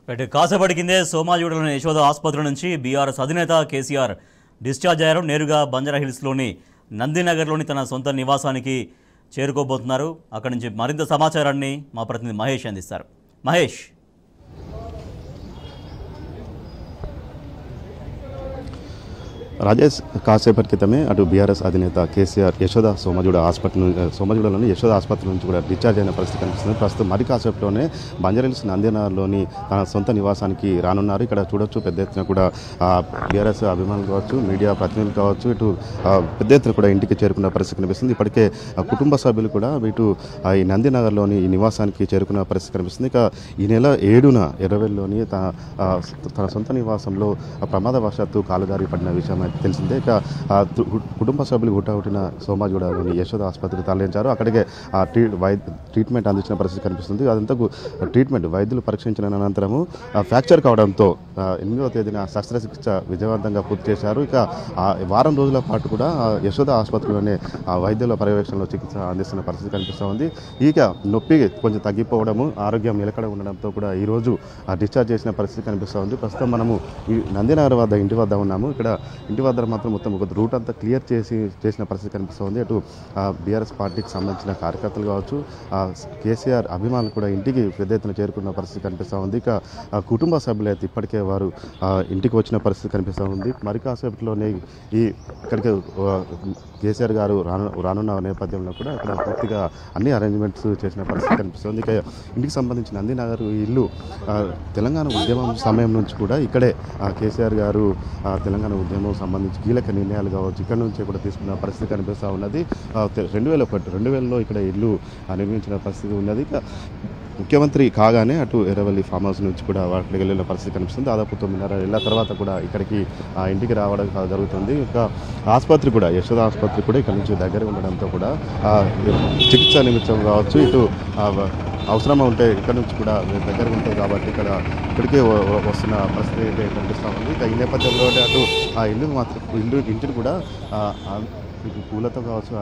కాసేపటి కిందే సోమాజిగూడలోని యశోద ఆసుపత్రి నుంచి బీఆర్ఎస్ అధినేత కేసీఆర్ డిశ్చార్జ్ అయ్యారు. నేరుగా బంజారాహిల్స్లోని నందినగర్లోని తన సొంత నివాసానికి చేరుకోబోతున్నారు. అక్కడి నుంచి మరింత సమాచారాన్ని మా ప్రతినిధి మహేష్ అందిస్తారు. మహేష్, రాజేష్, కాసేపటి క్రితమే అటు బీఆర్ఎస్ అధినేత కేసీఆర్ సోమాజిగూడలోని యశోద ఆసుపత్రి నుంచి కూడా డిశ్చార్జ్ అయిన పరిస్థితి కనిపిస్తుంది. ప్రస్తుతం మరి కాసేపట్లోనే బంజారాహిల్స్ నందినగర్లోని తన సొంత నివాసానికి రానున్నారు. ఇక్కడ చూడొచ్చు పెద్ద ఎత్తున కూడా బీఆర్ఎస్ అభిమానులు కావచ్చు, మీడియా ప్రతినిధులు కావచ్చు, ఇటు పెద్ద ఎత్తున కూడా ఇంటికి చేరుకున్న పరిస్థితి కనిపిస్తుంది. ఇప్పటికే కుటుంబ సభ్యులు కూడా ఇటు ఈ నందినగర్లోని ఈ నివాసానికి చేరుకున్న పరిస్థితి కనిపిస్తుంది. ఇక ఈ నెల 7న ఎర్రవెల్లిలోని తన సొంత నివాసంలో ప్రమాదవశాత్తు కాలుదారి పడిన విషయం తెలిసిందే. ఇక కుటుంబ సభ్యులు హుటాహుటిన సోమాజిగూడలోని యశోద ఆసుపత్రికి తరలించారు. అక్కడికే ట్రీట్మెంట్ అందించిన పరిస్థితి కనిపిస్తుంది. అదంతకు ట్రీట్మెంట్ వైద్యులు పరీక్షించిన అనంతరము ఫ్రాక్చర్ కావడంతో 8వ తేదీన శస్త్రచికిత్స విజయవంతంగా పూర్తి చేశారు. ఇక వారం రోజుల పాటు కూడా యశోద ఆసుపత్రిలోనే వైద్యుల పర్యవేక్షణలో చికిత్స అందిస్తున్న పరిస్థితి కనిపిస్తూ ఉంది. ఇక నొప్పి కొంచెం తగ్గిపోవడము, ఆరోగ్యం నిలకడ ఉండడంతో కూడా ఈరోజు డిశ్చార్జ్ చేసిన పరిస్థితి కనిపిస్తూ ఉంది. ప్రస్తుతం మనము ఈ నందినగర్ ఇంటి వద్ద ఉన్నాము. ఇక్కడ ఇంటి వద్ద మాత్రం మొత్తం ఒక రూట్ అంతా క్లియర్ చేసిన పరిస్థితి కనిపిస్తూ ఉంది. అటు బీఆర్ఎస్ పార్టీకి సంబంధించిన కార్యకర్తలు కావచ్చు, కేసీఆర్ అభిమానులు కూడా ఇంటికి పెద్ద ఎత్తున చేరుకున్న పరిస్థితి కనిపిస్తూ ఉంది. ఇక కుటుంబ సభ్యులు అయితే ఇప్పటికే వారు ఇంటికి వచ్చిన పరిస్థితి కనిపిస్తూ ఉంది. మరి కాసేపట్లోనే ఇక్కడికి కేసీఆర్ గారు రానున్న నేపథ్యంలో కూడా ఇక్కడ పూర్తిగా అన్ని అరేంజ్మెంట్స్ చేసిన పరిస్థితి కనిపిస్తుంది. ఇక ఇంటికి సంబంధించిన నందినగర్ ఇల్లు తెలంగాణ ఉద్యమం సమయం నుంచి కూడా ఇక్కడే కేసీఆర్ గారు తెలంగాణ ఉద్యమం సంబంధించి కీలక నిర్ణయాలు కావచ్చు ఇక్కడ నుంచే కూడా తీసుకున్న పరిస్థితి కనిపిస్తూ ఉన్నది. 2001లో ఇక్కడ ఇల్లు నిర్మించిన పరిస్థితి ఉన్నది. ఇక ముఖ్యమంత్రి కాగానే అటు ఎర్రవెల్లి ఫామ్ హౌస్ నుంచి కూడా వాటికి వెళ్ళిన పరిస్థితి కనిపిస్తుంది. దాదాపు 9:30 ఏళ్ల తర్వాత కూడా ఇక్కడికి ఇంటికి రావడం జరుగుతుంది. ఇంకా ఆసుపత్రి కూడా యశోద ఆసుపత్రి కూడా ఇక్కడ నుంచి దగ్గర ఉండడంతో కూడా చికిత్స నిమిత్తం కావచ్చు, ఇటు అవసరం ఉంటే ఇక్కడ నుంచి కూడా దగ్గర ఉంటుంది కాబట్టి ఇక్కడికే వస్తున్న పరిస్థితి అయితే కనిపిస్తూ ఉంది. ఇక ఈ నేపథ్యంలో అటు ఆ ఇంటిని కూడా పూలతో కావచ్చు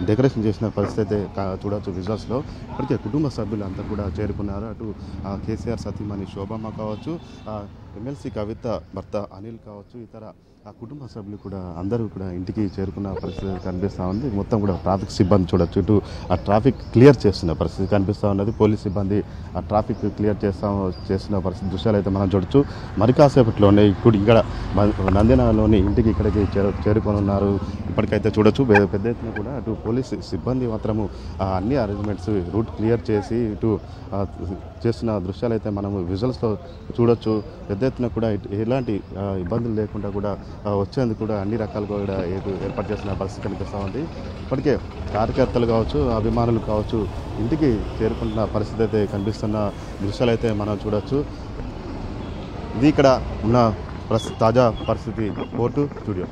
డెకరేషన్ చేసిన పరిస్థితి అయితే చూడవచ్చు విజువల్స్లో. ఇప్పటికే కుటుంబ సభ్యులు అంతా కూడా చేరుకున్నారు. అటు కేసీఆర్ సతీమణి శోభమ్మ కావచ్చు, ఎమ్మెల్సీ కవిత భర్త అనిల్ కావచ్చు, ఇతర కుటుంబ సభ్యులు కూడా అందరూ కూడా ఇంటికి చేరుకున్న పరిస్థితి కనిపిస్తూ ఉంది. మొత్తం కూడా ట్రాఫిక్ సిబ్బంది చూడొచ్చు, ఇటు ఆ ట్రాఫిక్ క్లియర్ చేస్తున్న పరిస్థితి కనిపిస్తూ ఉన్నది. పోలీస్ సిబ్బంది ఆ ట్రాఫిక్ క్లియర్ చేస్తున్న పరిస్థితి దృశ్యాలు అయితే మనం చూడొచ్చు. మరి కాసేపట్లోనే ఇప్పుడు ఇక్కడ నందినగర్లోని ఇంటికి ఇక్కడికి చేరుకొని ఉన్నారు. ఇప్పటికైతే చూడొచ్చు పెద్ద ఎత్తున కూడా అటు పోలీస్ సిబ్బంది మాత్రము అన్ని అరేంజ్మెంట్స్ రూట్ క్లియర్ చేసి ఇటు చేస్తున్న దృశ్యాలు అయితే మనము విజువల్స్లో చూడొచ్చు. పెద్ద ఎత్తున కూడా ఎలాంటి ఇబ్బందులు లేకుండా కూడా వచ్చేందుకు కూడా అన్ని రకాలుగా కూడా ఏర్పాటు చేసిన పరిస్థితి కనిపిస్తూ ఉంది. ఇప్పటికే కార్యకర్తలు కావచ్చు, అభిమానులు కావచ్చు ఇంటికి చేరుకుంటున్న పరిస్థితి అయితే కనిపిస్తున్న దృశ్యాలు అయితే మనం చూడొచ్చు. ఇది ఇక్కడ ఉన్న తాజా పరిస్థితి. Court studio.